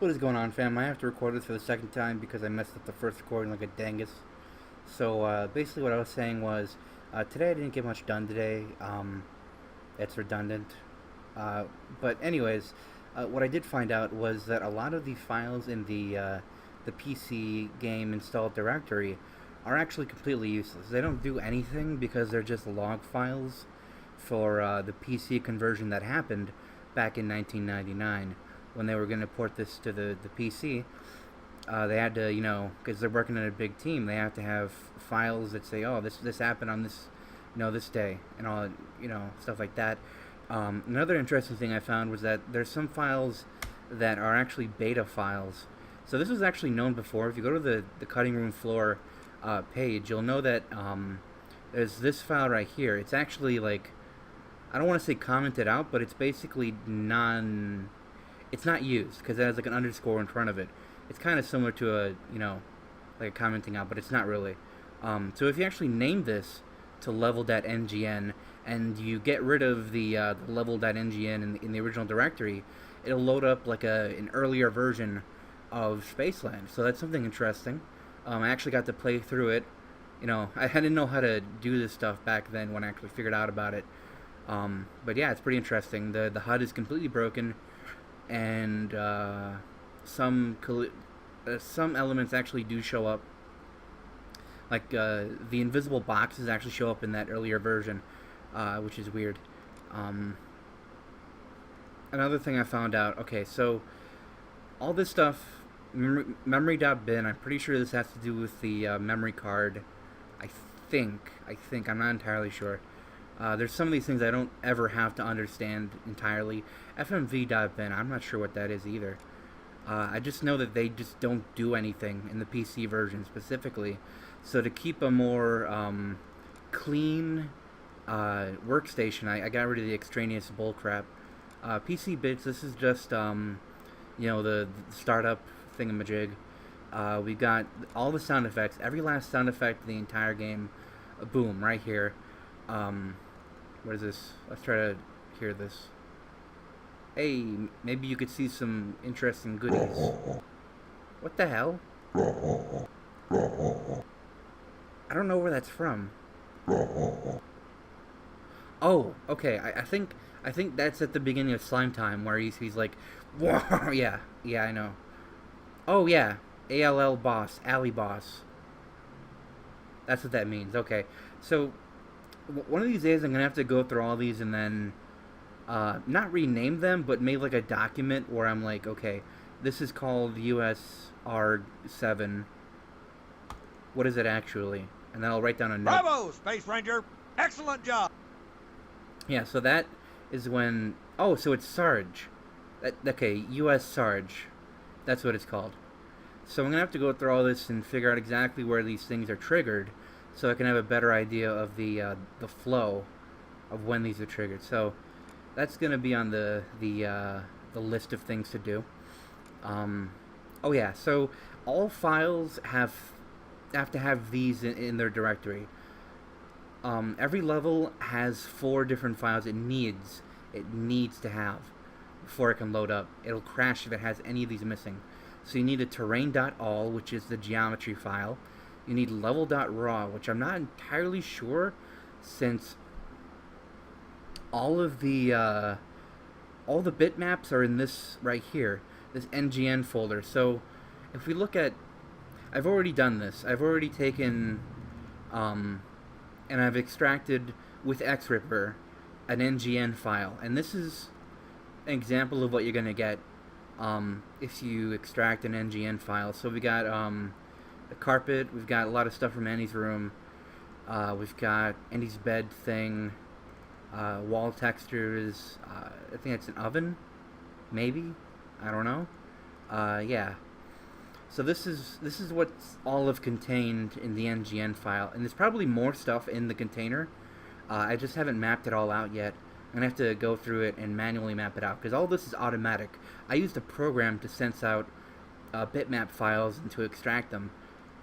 What is going on, fam? I have to record this for the second time because I messed up the first recording like a dangus. So basically, what I was saying was today I didn't get much done today. It's redundant. Uh, but anyways, what I did find out was that a lot of the files in the PC game installed directory are actually completely useless. They don't do anything because they're just log files for the PC conversion that happened back in 1999 when they were going to port this to the PC. They had to, because they're working in a big team, they have to have files that say, oh, this happened on this, this day, and all, stuff like that. Another interesting thing I found was that there's some files that are actually beta files. So this was actually known before. If you go to the cutting room floor page, you'll know that there's this file right here. It's actually like, I don't want to say commented out, but it's basically it's not used because it has like an underscore in front of it. It's kind of similar to a, like a commenting out, but it's not really. So if you actually name this to level.ngn and you get rid of the level.ngn in the original directory, it'll load up like an earlier version of Spaceland. So that's something interesting. I actually got to play through it. I didn't know how to do this stuff back then when I actually figured out about it. But yeah, it's pretty interesting. The HUD is completely broken, and some elements actually do show up. Like the invisible boxes actually show up in that earlier version, which is weird. Another thing I found out. Okay, so all this stuff, memory.bin. I'm pretty sure this has to do with the memory card. I think. I'm not entirely sure. There's some of these things I don't ever have to understand entirely. FMV.bin, I'm not sure what that is either. I just know that they just don't do anything in the PC version specifically. So to keep a more clean workstation, I got rid of the extraneous bullcrap. PC bits, this is just the startup thingamajig. We've got all the sound effects, every last sound effect in the entire game. Boom, right here. What is this? Let's try to hear this. Hey, maybe you could see some interesting goodies. What the hell? I don't know where that's from. Oh, okay. I think that's at the beginning of Slime Time where he's like, whoa, yeah, I know. Oh yeah, ALL boss, alley boss. That's what that means. Okay, so one of these days I'm gonna have to go through all these and then not rename them, but make like a document where I'm like, okay, this is called USR7. What is it actually? And then I'll write down a note. Bravo, Space Ranger! Excellent job! Yeah, so that is when... Oh, so it's Sarge. Okay, US Sarge. That's what it's called. So I'm going to have to go through all this and figure out exactly where these things are triggered so I can have a better idea of the flow of when these are triggered. So that's going to be on the list of things to do. Oh yeah, so all files have to have these in their directory. Every level has 4 different files it needs to have before it can load up. It'll crash if it has any of these missing. So you need a terrain.all, which is the geometry file. You need level.raw, which I'm not entirely sure, since all the bitmaps are in this right here, this ngn folder. So if we look at, I've already done this. I've already taken and I've extracted with XRipper an ngn file, and this is an example of what you're gonna get if you extract an ngn file. So we got the carpet, we've got a lot of stuff from Andy's room, we've got Andy's bed thing, wall textures, I think it's an oven, maybe, I don't know. Yeah. So this is what's all of contained in the ngn file, and there's probably more stuff in the container. I just haven't mapped it all out yet. I'm gonna have to go through it and manually map it out because all this is automatic. I used a program to sense out bitmap files and to extract them,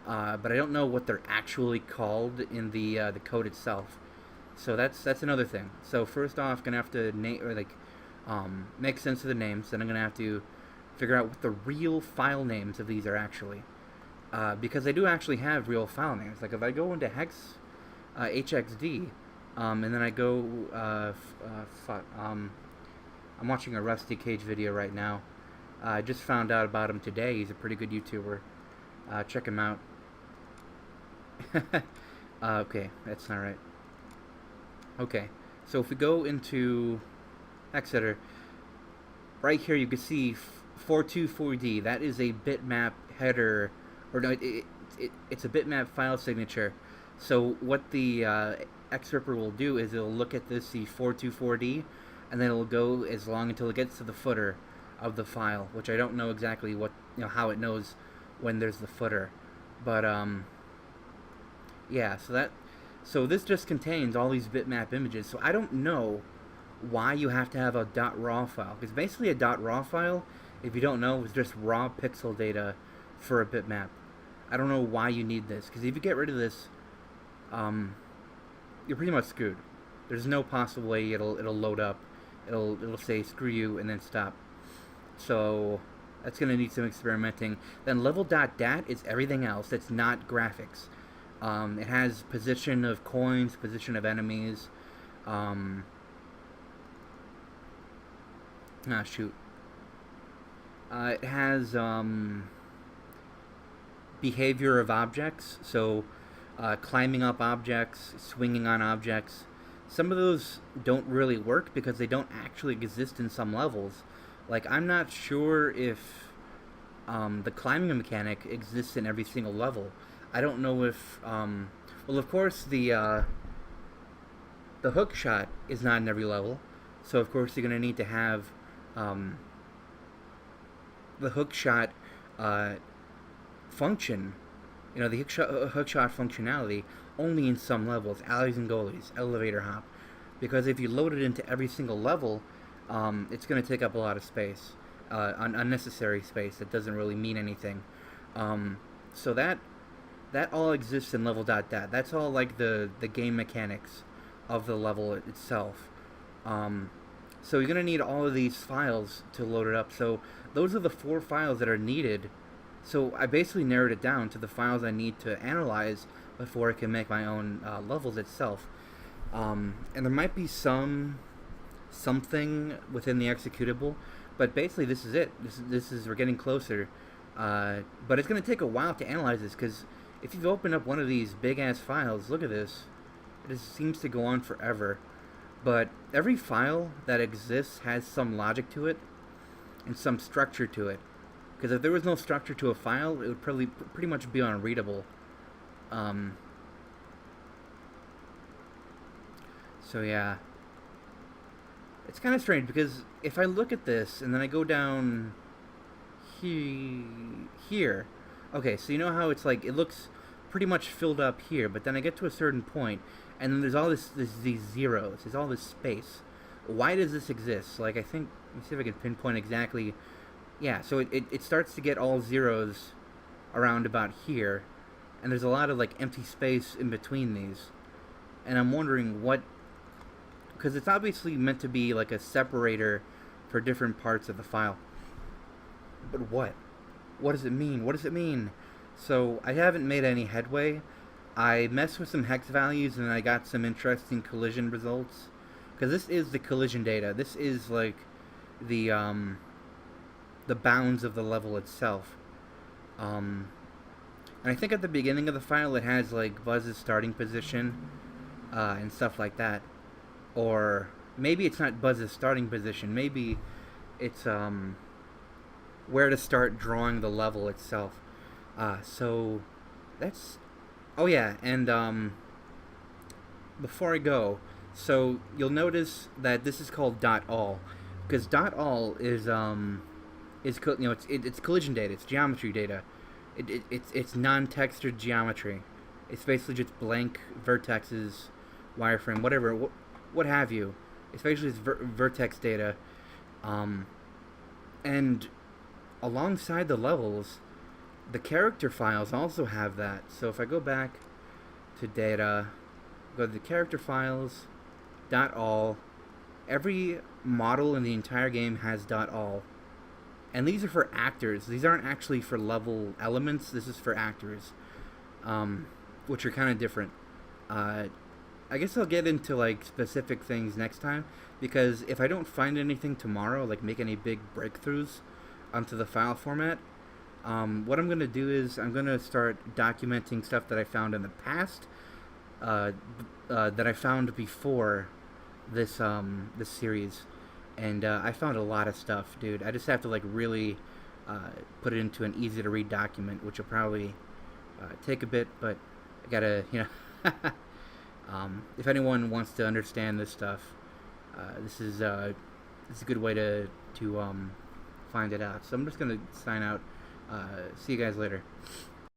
but I don't know what they're actually called in the code itself. So that's another thing. So first off, gonna have to make sense of the names. Then I'm gonna have to figure out what the real file names of these are actually. Because they do actually have real file names. Like if I go into hex HXD, and then I go, I'm watching a Rusty Cage video right now. I just found out about him today. He's a pretty good YouTuber. Check him out. Okay, that's not right. Okay, so if we go into Exeter, right here you can see 424D. That is a bitmap header, or no, it's a bitmap file signature. So what the Xripper will do is it'll look at this, the 424D, and then it'll go as long until it gets to the footer of the file, which I don't know exactly what, how it knows when there's the footer, but yeah. So this just contains all these bitmap images. So I don't know why you have to have a .raw file, because basically a .raw file, if you don't know, is just raw pixel data for a bitmap. I don't know why you need this, because if you get rid of this, you're pretty much screwed. There's no possible way it'll load up. It'll say screw you and then stop. So that's gonna need some experimenting. Then level.dat is everything else that's not graphics. It has position of coins, position of enemies. Shoot. It has behavior of objects. So climbing up objects, swinging on objects. Some of those don't really work because they don't actually exist in some levels. Like, I'm not sure if the climbing mechanic exists in every single level. I don't know if, well, of course, the hook shot is not in every level. So, of course, you're going to need to have the hook shot function, the hook shot functionality only in some levels, alleys and goalies, elevator hop. Because if you load it into every single level, it's going to take up a lot of space, unnecessary space that doesn't really mean anything. So that all exists in level.dat. That's all like the game mechanics of the level itself. So you're going to need all of these files to load it up. So those are the 4 files that are needed. So I basically narrowed it down to the files I need to analyze before I can make my own levels itself. And there might be something within the executable, but basically this is it. This is we're getting closer. But it's going to take a while to analyze this, because if you've opened up one of these big ass files, look at this. It just seems to go on forever. But every file that exists has some logic to it and some structure to it. Because if there was no structure to a file, it would probably pretty much be unreadable. So yeah, it's kind of strange, because if I look at this and then I go down here, okay, so you know how it's like it looks pretty much filled up here, but then I get to a certain point and then there's all these zeros, there's all this space. Why does this exist? Like, I think, let me see if I can pinpoint exactly. Yeah, so it starts to get all zeros around about here, and there's a lot of like empty space in between these, and I'm wondering what, because it's obviously meant to be like a separator for different parts of the file, but what does it mean? What does it mean? So I haven't made any headway. I messed with some hex values and I got some interesting collision results, because this is the collision data. This is like the bounds of the level itself. And I think at the beginning of the file it has like Buzz's starting position and stuff like that. Or maybe it's not Buzz's starting position. Maybe it's where to start drawing the level itself. So that's... Oh yeah, and before I go, so you'll notice that this is called .all, because .all is it's collision data, it's geometry data. It's non-textured geometry. It's basically just blank vertexes, wireframe, whatever, what have you. It's basically vertex data, and alongside the levels, the character files also have that. So if I go back to data, go to the character files, .all, every model in the entire game has .all. and these are for actors. These aren't actually for level elements. This is for actors, which are kind of different. Uh, I guess I'll get into like specific things next time because if I don't find anything tomorrow, like make any big breakthroughs onto the file format, what I'm gonna do is I'm gonna start documenting stuff that I found in the past, uh, that I found before this series, and I found a lot of stuff, dude. I just have to like really put it into an easy to read document, which will probably take a bit, but I gotta, if anyone wants to understand this stuff, this is a good way to find it out. So I'm just gonna sign out. See you guys later.